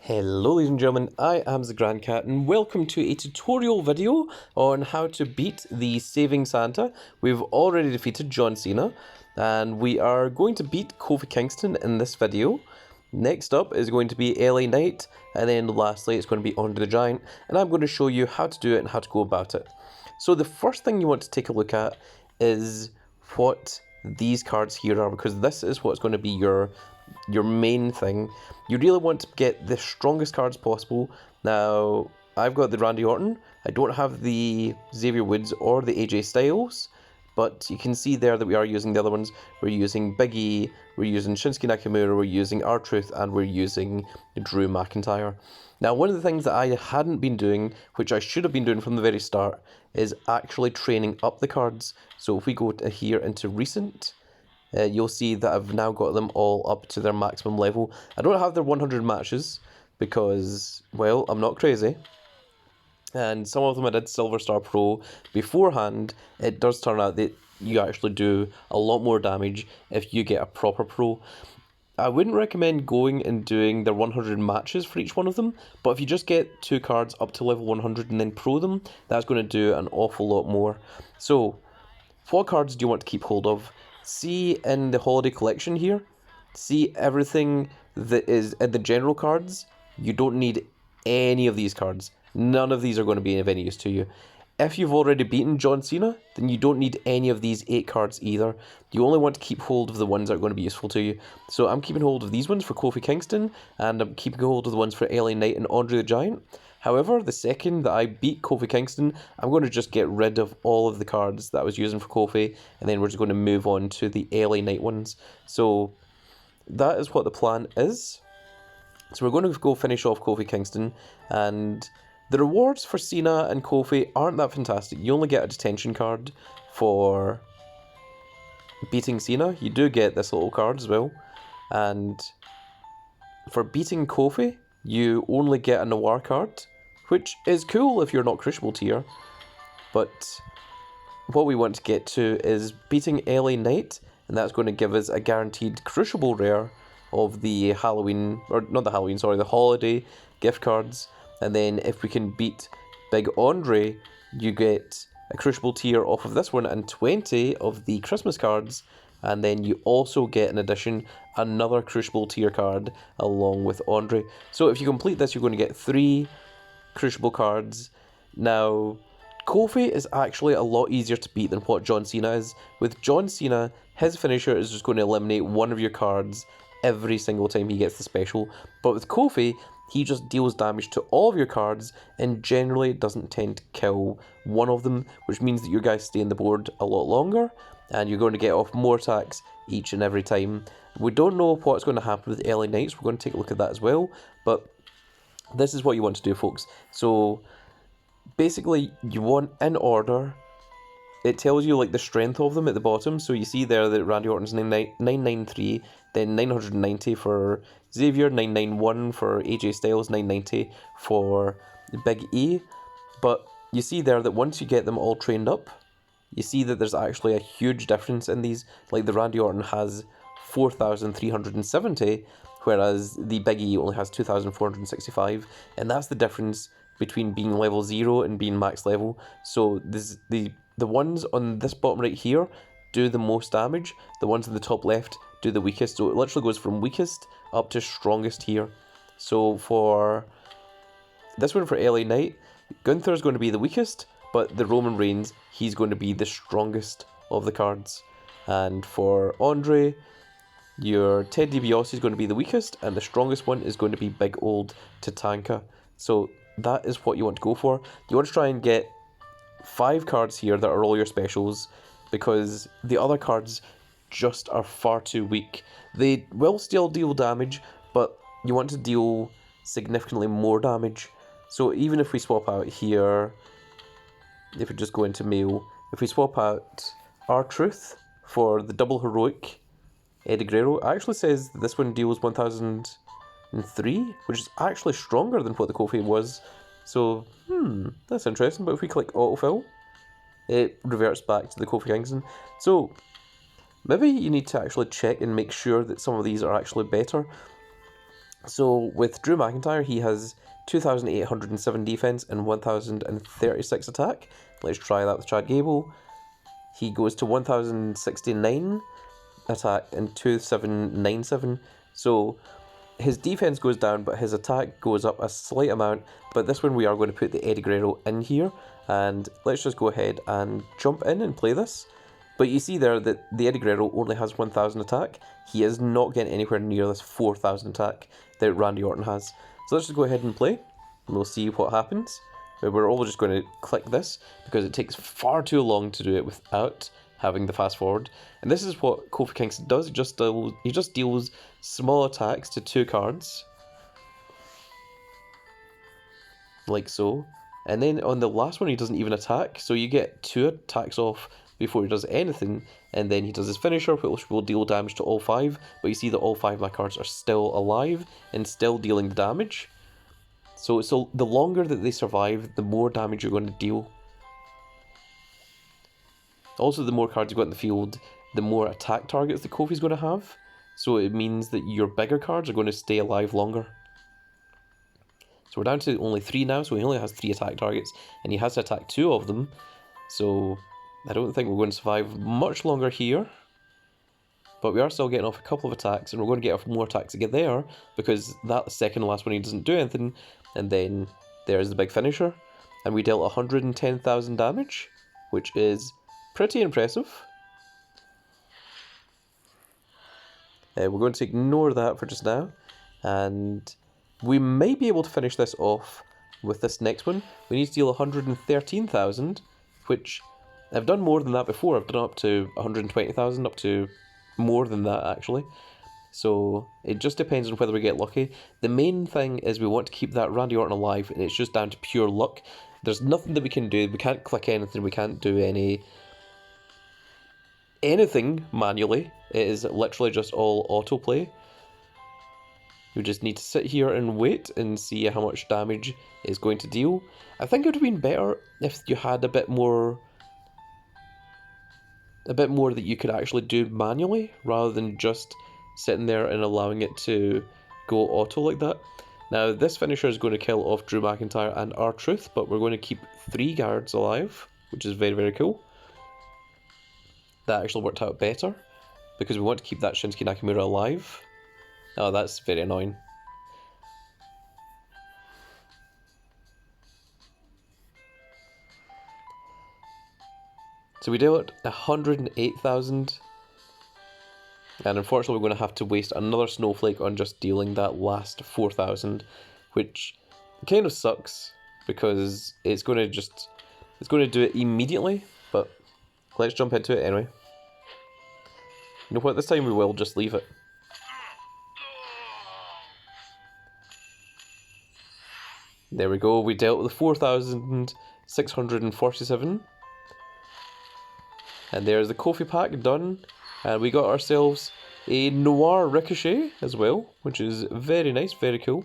Hello ladies and gentlemen, I am the Grand Cat and welcome to a tutorial video on how to beat the Saving Santa. We've already defeated John Cena and we are going to beat Kofi Kingston in this video. Next up is going to be LA Knight, and then lastly it's going to be Andre the Giant, and I'm going to show you how to do it and how to go about it. So the first thing you want to take a look at is what these cards here are, because this is what's going to be your main thing. You really want to get the strongest cards possible. Now, I've got the Randy Orton. I don't have the Xavier Woods or the AJ Styles, but you can see there that we are using the other ones. We're using Big E, we're using Shinsuke Nakamura, we're using R-Truth, and we're using Drew McIntyre. Now, one of the things that I hadn't been doing, which I should have been doing from the very start, is actually training up the cards. So if we go to here into Recent, you'll see that I've now got them all up to their maximum level. I don't have their 100 matches because, well, I'm not crazy. And some of them I did Silver Star Pro beforehand. It does turn out that you actually do a lot more damage if you get a proper pro. I wouldn't recommend going and doing their 100 matches for each one of them, but if you just get 2 cards up to level 100 and then pro them, that's going to do an awful lot more. So, what cards do you want to keep hold of? See in the holiday collection here, see everything that is in the general cards. You don't need any of these cards. None of these are going to be of any use to you. If you've already beaten John Cena, then you don't need any of these 8 cards either. You only want to keep hold of the ones that are going to be useful to you. So I'm keeping hold of these ones for Kofi Kingston, and I'm keeping hold of the ones for LA Knight and Andre the Giant. However, the second that I beat Kofi Kingston, I'm going to just get rid of all of the cards that I was using for Kofi, and then we're just going to move on to the LA Knight ones. So that is what the plan is. So we're going to go finish off Kofi Kingston, and the rewards for Cena and Kofi aren't that fantastic. You only get a detention card for beating Cena. You do get this little card as well. And for beating Kofi, you only get a Noir card, which is cool if you're not Crucible tier. But what we want to get to is beating LA Knight, and that's going to give us a guaranteed Crucible rare of the Halloween, or not the Halloween, sorry, the holiday gift cards. And then if we can beat Big Andre, you get a Crucible tier off of this one and 20 of the Christmas cards. And then you also get, in addition, another Crucible tier card along with Andre. So if you complete this, you're going to get 3 Crucible cards. Now, Kofi is actually a lot easier to beat than what John Cena is. With John Cena, his finisher is just going to eliminate one of your cards every single time he gets the special. But with Kofi, he just deals damage to all of your cards and generally doesn't tend to kill one of them, which means that your guys stay on the board a lot longer and you're going to get off more attacks each and every time. We don't know what's going to happen with LA Knights. We're going to take a look at that as well, but this is what you want to do, folks. So basically you want in order. It tells you like the strength of them at the bottom. So you see there that Randy Orton's 993, then 990 for Xavier, 991 for AJ Styles, 990 for Big E. But you see there that once you get them all trained up, you see that there's actually a huge difference in these. Like the Randy Orton has 4,370, whereas the Big E only has 2,465, and that's the difference between being level 0 and being max level. So this, the ones on this bottom right here do the most damage. The ones on the top left do the weakest. So it literally goes from weakest up to strongest here. So for this one, for LA Knight, Gunther is going to be the weakest, but the Roman Reigns, he's going to be the strongest of the cards. And for Andre, your Ted DiBiase is going to be the weakest, and the strongest one is going to be Big Old Tatanka. So that is what you want to go for. You want to try and get 5 cards here that are all your specials, because the other cards just are far too weak. They will still deal damage, but you want to deal significantly more damage. So even if we swap out here, if we just go into mail, if we swap out R-Truth for the double heroic Eddie Guerrero, it actually says this one deals 1003, which is actually stronger than what the Kofi was. So, that's interesting. But if we click autofill, it reverts back to the Kofi Kingston. So, maybe you need to actually check and make sure that some of these are actually better. So with Drew McIntyre, he has 2,807 defense and 1,036 attack. Let's try that with Chad Gable. He goes to 1,069 attack and 2,797. So his defense goes down, but his attack goes up a slight amount. But this one we are going to put the Eddie Guerrero in here. And let's just go ahead and jump in and play this. But you see there that the Eddie Guerrero only has 1,000 attack. He is not getting anywhere near this 4,000 attack that Randy Orton has. So let's just go ahead and play, and we'll see what happens. We're all just going to click this, because it takes far too long to do it without having the fast forward. And this is what Kofi Kingston does. He just deals small attacks to 2 cards. Like so. And then on the last one he doesn't even attack, so you get 2 attacks off before he does anything, and then he does his finisher, which will deal damage to all 5, but you see that all 5 of my cards are still alive and still dealing the damage. So the longer that they survive, the more damage you're going to deal. Also, the more cards you've got in the field, the more attack targets that Kofi's going to have, so it means that your bigger cards are going to stay alive longer. So we're down to only 3 now, so he only has 3 attack targets, and he has to attack 2 of them, so I don't think we're going to survive much longer here. But we are still getting off a couple of attacks, and we're going to get off more attacks again there, because that second last one he doesn't do anything, and then there's the big finisher, and we dealt 110,000 damage, which is pretty impressive. We're going to ignore that for just now, and we may be able to finish this off with this next one. We need to deal 113,000, which I've done more than that before. I've done up to 120,000, up to more than that actually. So it just depends on whether we get lucky. The main thing is we want to keep that Randy Orton alive, and it's just down to pure luck. There's nothing that we can do. We can't click anything. We can't do anything manually. It is literally just all autoplay. You just need to sit here and wait and see how much damage it's going to deal. I think it would have been better if you had a bit more that you could actually do manually, rather than just sitting there and allowing it to go auto like that. Now, this finisher is going to kill off Drew McIntyre and R-Truth, but we're going to keep 3 guards alive, which is very, very cool. That actually worked out better, because we want to keep that Shinsuke Nakamura alive. Oh, that's very annoying. So we dealt 108,000, and unfortunately we're going to have to waste another snowflake on just dealing that last 4,000, which kind of sucks, because it's going to do it immediately, but let's jump into it anyway. You know what, this time we will just leave it. There we go, we dealt with 4,647. And there's the Kofi pack done. And we got ourselves a Noir Ricochet as well, which is very nice, very cool.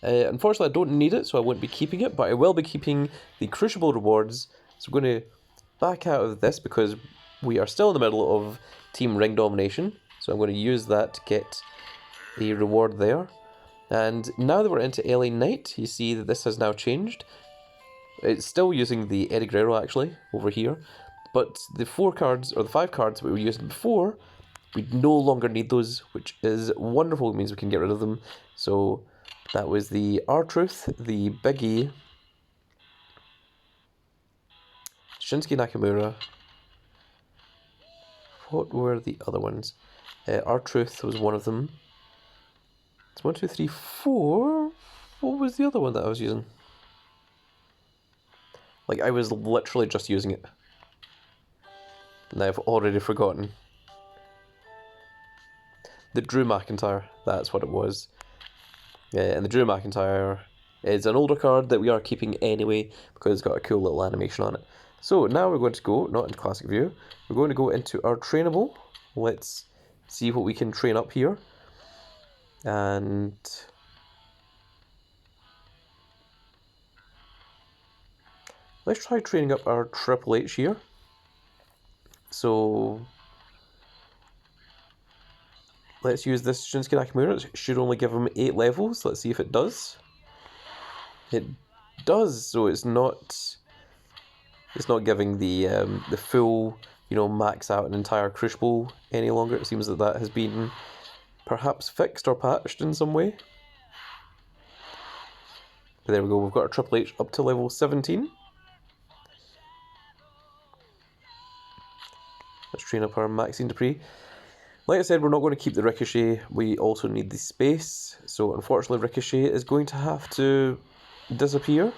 Unfortunately, I don't need it, so I won't be keeping it, but I will be keeping the Crucible rewards. So I'm going to back out of this, because we are still in the middle of Team Ring Domination. So I'm going to use that to get a reward there. And now that we're into LA Knight, you see that this has now changed. It's still using the Eddie Guerrero actually over here, but the 4 cards, or the 5 cards that we were using before, we no longer need those, which is wonderful. It means we can get rid of them. So that was the R-Truth, the Big E, Shinsuke Nakamura. What were the other ones? R-Truth was one of them. It's 1, 2, 3, 4. What was the other one that I was using? Like, I was literally just using it. And I've already forgotten. The Drew McIntyre, that's what it was. And the Drew McIntyre is an older card that we are keeping anyway, because it's got a cool little animation on it. So now we're going to go, not into Classic View, we're going to go into our trainable. Let's see what we can train up here. And let's try training up our Triple H here. So let's use this Shinsuke Nakamura. It should only give him 8 levels. Let's see if it does. It does, so it's not giving the full, you know, max out an entire Crucible any longer. It seems that has been perhaps fixed or patched in some way. But there we go, we've got our Triple H up to level 17. Let's train up our Maxine Dupree. Like I said, we're not going to keep the Ricochet, we also need the space. So unfortunately Ricochet is going to have to disappear.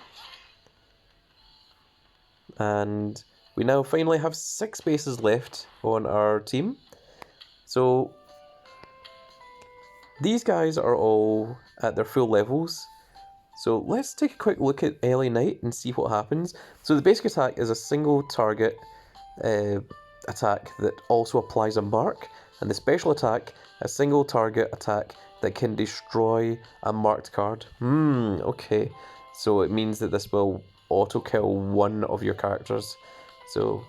And we now finally have 6 spaces left on our team. So these guys are all at their full levels. So let's take a quick look at LA Knight and see what happens. So the basic attack is a single target attack that also applies a mark. And the special attack, a single target attack that can destroy a marked card. Okay. So it means that this will auto kill one of your characters. So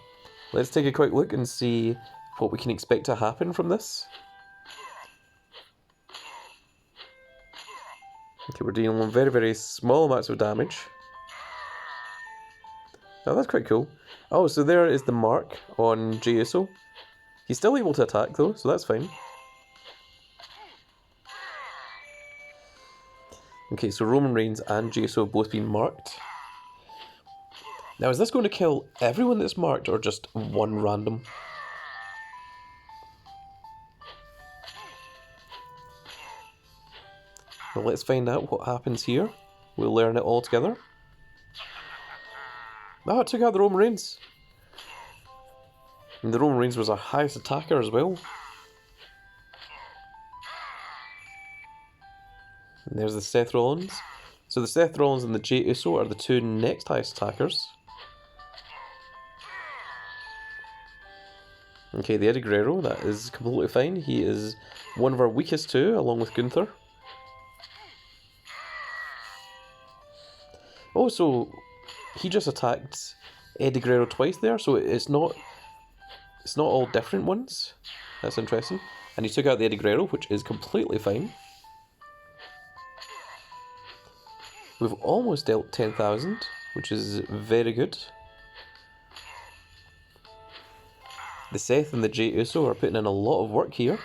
let's take a quick look and see what we can expect to happen from this. Okay, we're dealing with very, very small amounts of damage. Oh, that's quite cool. Oh, so there is the mark on Jey Uso. He's still able to attack though, so that's fine. Okay, so Roman Reigns and Jey Uso have both been marked. Now, is this going to kill everyone that's marked or just one random? Well, let's find out what happens here. We'll learn it all together. Ah, it took out the Roman Reigns. And the Roman Reigns was our highest attacker as well. And there's the Seth Rollins. So the Seth Rollins and the Jey Uso are the 2 next highest attackers. Okay, the Eddie Guerrero, that is completely fine. He is one of our weakest 2, along with Gunther. Oh, so he just attacked Eddie Guerrero twice there, so it's not all different ones. That's interesting. And he took out the Eddie Guerrero, which is completely fine. We've almost dealt 10,000, which is very good. The Seth and the Jey Uso are putting in a lot of work here.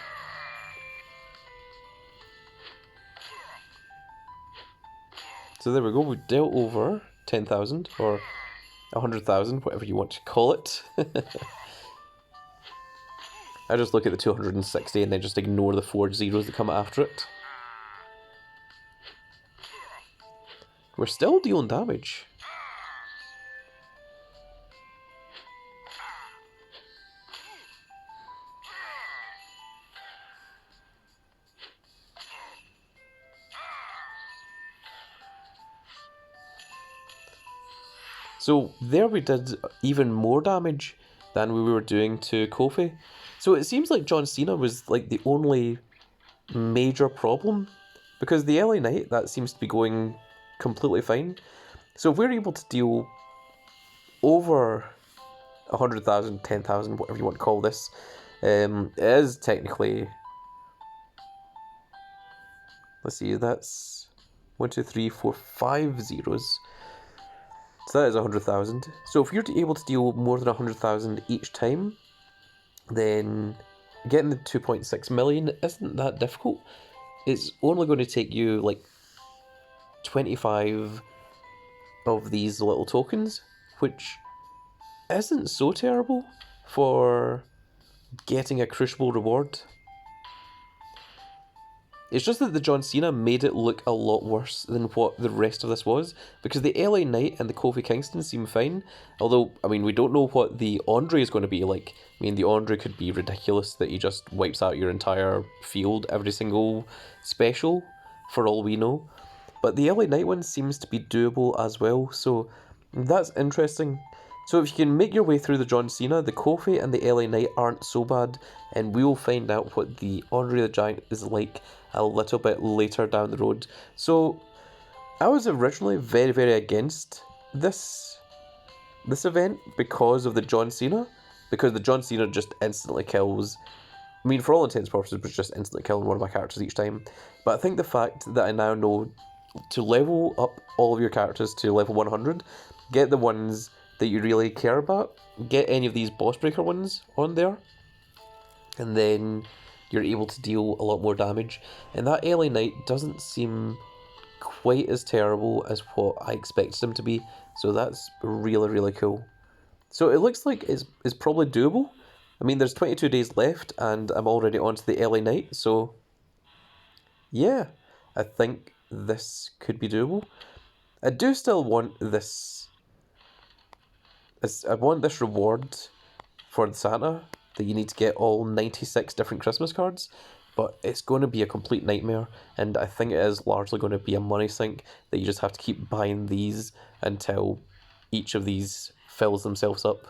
So there we go, we dealt over 10,000, or 100,000, whatever you want to call it. I just look at the 260 and then just ignore the 4 zeros that come after it. We're still dealing damage. So there we did even more damage than we were doing to Kofi. So it seems like John Cena was like the only major problem, because the LA Knight, that seems to be going completely fine. So if we're able to deal over 100,000, 10,000, whatever you want to call this, it is technically, let's see, that's 1, 2, 3, 4, 5 zeros. So that is 100,000. So if you're able to deal more than 100,000 each time, then getting the 2.6 million isn't that difficult. It's only going to take you like 25 of these little tokens, which isn't so terrible for getting a Crucible reward. It's just that the John Cena made it look a lot worse than what the rest of this was, because the LA Knight and the Kofi Kingston seem fine, although, I mean, we don't know what the Andre is going to be like. I mean, the Andre could be ridiculous, that he just wipes out your entire field every single special, for all we know. But the LA Knight one seems to be doable as well, so that's interesting. So if you can make your way through the John Cena, the Kofi and the LA Knight aren't so bad, and we'll find out what the Andre the Giant is like a little bit later down the road. So I was originally very, very against this event because of the John Cena, because the John Cena just instantly kills I mean, for all intents and purposes, was just instantly killing one of my characters each time. But I think the fact that I now know to level up all of your characters to level 100, get the ones that you really care about, get any of these boss breaker ones on there, and then you're able to deal a lot more damage. And that LA Knight doesn't seem quite as terrible as what I expected him to be, so that's really, really cool. So it looks like it's probably doable. I mean, there's 22 days left, and I'm already onto the LA Knight, so yeah, I think this could be doable. I do still want this. I want this reward for the Santa that you need to get all 96 different Christmas cards, but it's going to be a complete nightmare, and I think it is largely going to be a money sink that you just have to keep buying these until each of these fills themselves up.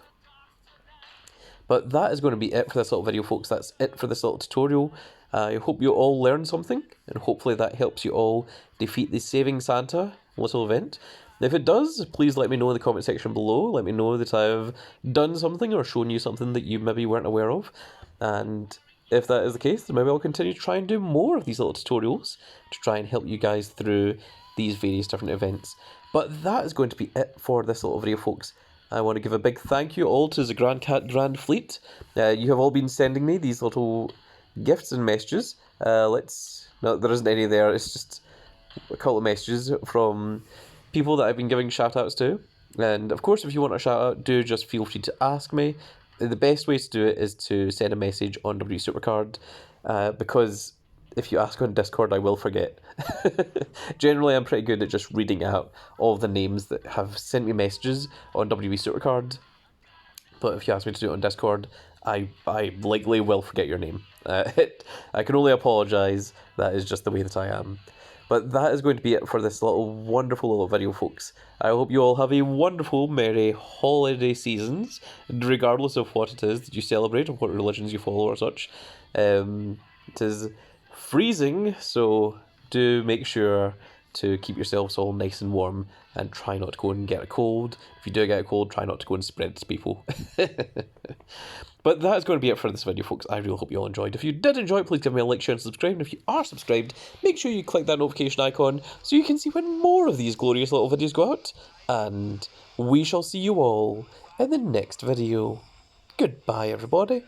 But that is going to be it for this little video, folks. That's it for this little tutorial. I hope you all learned something, and hopefully that helps you all defeat the Saving Santa little event. If it does, please let me know in the comment section below. Let me know that I've done something or shown you something that you maybe weren't aware of. And if that is the case, then maybe I'll continue to try and do more of these little tutorials to try and help you guys through these various different events. But that is going to be it for this little video, folks. I want to give a big thank you all to the Grand Cat Grand Fleet. You have all been sending me these little gifts and messages. No, there isn't any there. It's just a couple of messages from people that I've been giving shout-outs to. And of course, if you want a shout-out, do just feel free to ask me. The best way to do it is to send a message on WWE Supercard, because if you ask on Discord, I will forget. Generally, I'm pretty good at just reading out all of the names that have sent me messages on WWE Supercard. But if you ask me to do it on Discord, I likely will forget your name. I can only apologise. That is just the way that I am. But that is going to be it for this wonderful little video, folks. I hope you all have a wonderful, merry holiday seasons, regardless of what it is that you celebrate or what religions you follow or such. It is freezing, so do make sure to keep yourselves all nice and warm and try not to go and get a cold. If you do get a cold, try not to go and spread it to people. But that is going to be it for this video, folks. I really hope you all enjoyed. If you did enjoy it, please give me a like, share, and subscribe. And if you are subscribed, make sure you click that notification icon so you can see when more of these glorious little videos go out. And we shall see you all in the next video. Goodbye, everybody.